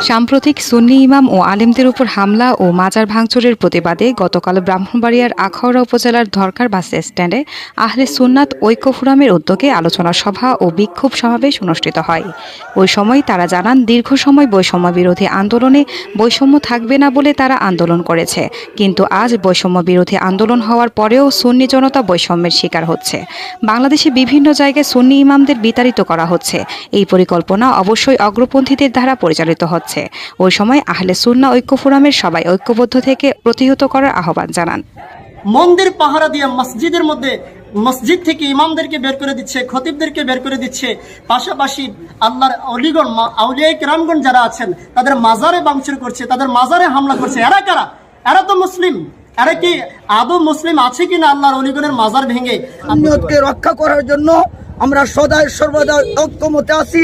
সাম্প্রতিক সুন্নি ইমাম ও আলেমদের উপর হামলা ও মাজার ভাঙচুরের প্রতিবাদে গতকাল ব্রাহ্মণবাড়িয়ার আখাউড়া উপজেলার ধরকার বাস স্ট্যান্ডে আহলে সুন্নাত ঐক্য ফোরামের উদ্যোগে আলোচনা সভা ও বিক্ষোভ সমাবেশ অনুষ্ঠিত হয়। ওই সময় তারা জানান, দীর্ঘ সময় বৈষম্য বিরোধী আন্দোলনে বৈষম্য থাকবে না বলে তারা আন্দোলন করেছে, কিন্তু আজ বৈষম্য বিরোধী আন্দোলন হওয়ার পরেও সুন্নি জনতা বৈষম্যের শিকার হচ্ছে। বাংলাদেশে বিভিন্ন জায়গায় সুন্নি ইমামদের বিতাড়িত করা হচ্ছে। এই পরিকল্পনা অবশ্যই অগ্রপন্থীদের দ্বারা পরিচালিত হচ্ছে। ওই সময় আহলে সুন্নাহ ঐক্য ফোরামের সবাই ঐক্যবদ্ধ থেকে প্রতিহত করার আহ্বান জানান। মন্দির পাহারা দিয়ে মসজিদের মধ্যে মসজিদ থেকে ইমামদেরকে বের করে দিচ্ছে, খতিবদেরকে বের করে দিচ্ছে, পাশাপাশি আল্লাহর অলিগণ আউলিয়া কিরামগণ যারা আছেন তাদের মাজারে ভাঙচুর করছে, তাদের মাজারে হামলা করছে। এরা কারা? এরা তো মুসলিম। এরা কি আদৌ মুসলিম আছে কিনা আল্লাহর অলিগণের মাজার ভেঙে? সুন্নিয়তকে রক্ষা করার জন্য আমরা সদাই সর্বদা ঐক্যমতে আছি।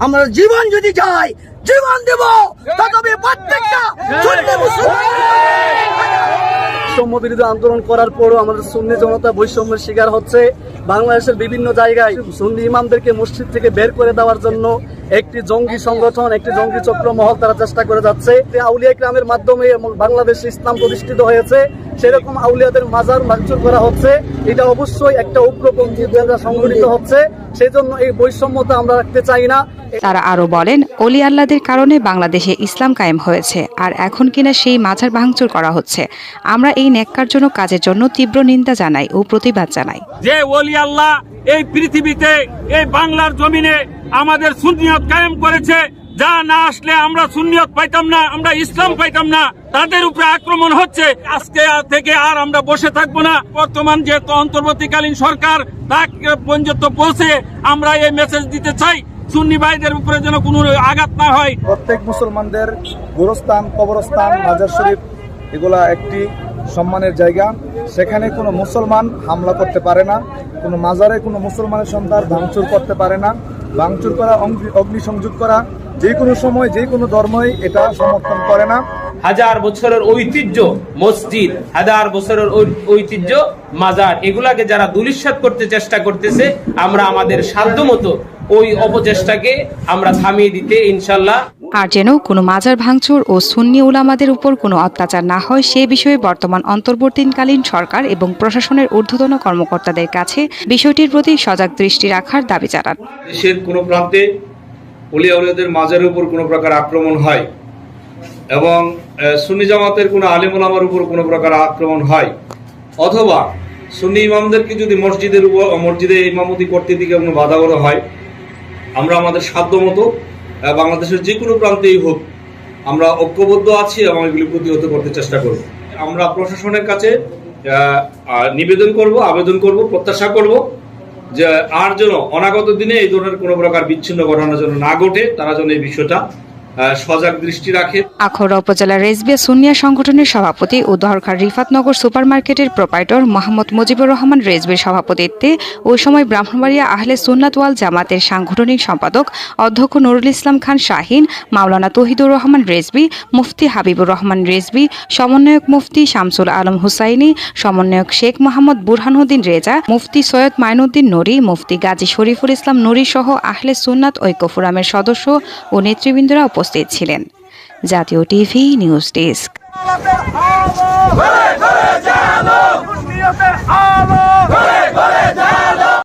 আমরা জীবন যদি চাই জীবন দেব, তবে প্রত্যেকটা সুন্নি মুসলমান। বৈষম্য বিরোধী আন্দোলন করার পরও আমাদের সুন্নি জনতা বৈষম্যের শিকার হচ্ছে। বাংলাদেশের বিভিন্ন জায়গায় সুন্নি ইমামদেরকে মসজিদ থেকে বের করে দেওয়ার জন্য একটি জঙ্গি সংগঠন, একটি জঙ্গি চক্র মহল তারা চেষ্টা করে যাচ্ছে। আউলিয়া কিরামের মাধ্যমে বাংলাদেশে ইসলাম প্রতিষ্ঠিত হয়েছে, সেরকম আউলিয়াদের মাজার ভাঙচুর করা হচ্ছে। এটা অবশ্যই একটা উগ্রপন্থী দ্বারা সংগঠিত হচ্ছে। সেই জন্য এই বৈষম্যতা আমরা রাখতে চাই না। তারা আরো বলেন, অলি আল্লাহদের কারণে বাংলাদেশে ইসলাম কায়েম হয়েছে, আর এখন কিনা সেই মাজার ভাঙচুর করা হচ্ছে। আমরা এই ন্যাক্কারজনক কাজের জন্য তীব্র নিন্দা জানাই ও প্রতিবাদ জানাই। যে অলি আল্লাহ এই পৃথিবীতে, এই বাংলার জমিনে আমাদের সুন্নিয়ত কায়েম করেছে, যা না আসলে আমরা সুন্নিয়ত পাইতাম না, আমরা ইসলাম পাইতাম না, তাদের উপরে আক্রমণ হচ্ছে। আজকে থেকে আর আমরা বসে থাকবো না। বর্তমান যে অন্তর্বর্তীকালীন সরকার, তাকে পর্যন্ত পৌঁছে আমরা এই মেসেজ দিতে চাই, সুন্নি ভাইদের উপরে যেন কোনো আঘাত না হয়। প্রত্যেক মুসলমানদের গোরস্থান, কবরস্থান, মাজার শরীফ এগুলা একটি সম্মানের জায়গা। সেখানে কোনো মুসলমান হামলা করতে পারে না, কোনো মাজারে কোনো মুসলমানের সন্তান ভাঙচুর করতে পারে না। ভাঙচুর করা, অগ্নিসংযোগ করা যে কোনো সময় যে কোনো ধর্মই এটা সমর্থন করে না। হাজার বছরের ঐতিহ্য মসজিদ, হাজার বছরের ঐতিহ্য মাজার, এগুলাকে যারা দুলিশাত করতে চেষ্টা করতেছে, আমরা আমাদের সাধ্যমতো ওই অপচেষ্টাকে আমরা থামিয়ে দিতে ইনশাল্লাহ। আর যেন কোনো মাজার ভাঙচুর ও সুন্নি উলামাদের উপর কোনো অত্যাচার না হয়, সে বিষয়ে বর্তমান অন্তর্বর্তীকালীন সরকার এবং প্রশাসনের ঊর্ধ্বতন কর্মকর্তাদের কাছে বিষয়টির প্রতি সজাগ দৃষ্টি রাখার দাবি জানান। দেশের কোনো প্রান্তে ওলি আউলিয়াদের মাজারের উপর কোনো প্রকার আক্রমণ হয় এবং সুন্নি জামাতের কোনো আলেম ওলামার উপর কোনো প্রকার আক্রমণ হয়, অথবা সুন্নি ইমামদেরকে যদি মসজিদে ইমামতি করতে দিকে কোনো বাধা করা হয়, আমরা আমাদের সাধ্যমতো বাংলাদেশের যে কোনো প্রান্তেই হোক আমরা ঐক্যবদ্ধ আছি এবং এগুলি প্রতিহত করতে চেষ্টা করব। আমরা প্রশাসনের কাছে নিবেদন করব, আবেদন করব, প্রত্যাশা করব যে আর যেন অনাগত দিনে এই ধরনের কোনো প্রকার বিচ্ছিন্ন ঘটনা যেন না ঘটে, তারা যেন এই বিষয়টা সজাগ দৃষ্টি রাখে। আখাউড়া উপজেলার রেজবিয়া সুন্নিয়া সংগঠনের সভাপতি ও দরকার রিফাতনগর সুপারমার্কেটের প্রোপাইটর মোহাম্মদ মুজিবুর রহমান রেজবির সভাপতিত্বে ওই সময় ব্রাহ্মণবাড়িয়া আহলে সুন্নাত ওয়াল জামাতের সাংগঠনিক সম্পাদক অধ্যক্ষ নুরুল ইসলাম খান শাহিন, মাওলানা তৌহিদুর রহমান রেজবি, মুফতি হাবিবুর রহমান রেজবি, সমন্বয়ক মুফতি শামসুল আলম হুসাইনি, সমন্বয়ক শেখ মোহাম্মদ বুরহানুদ্দিন রেজা, মুফতি সৈয়দ মাইনুদ্দিন নুরি, মুফতি গাজী শরীফুল ইসলাম নুরি সহ আহলে সুন্নাত ঐক্য ফোরামের সদস্য ও নেতৃবৃন্দরা উপস্থিত ছিলেন। জাতীয় টিভি নিউজ ডেস্ক।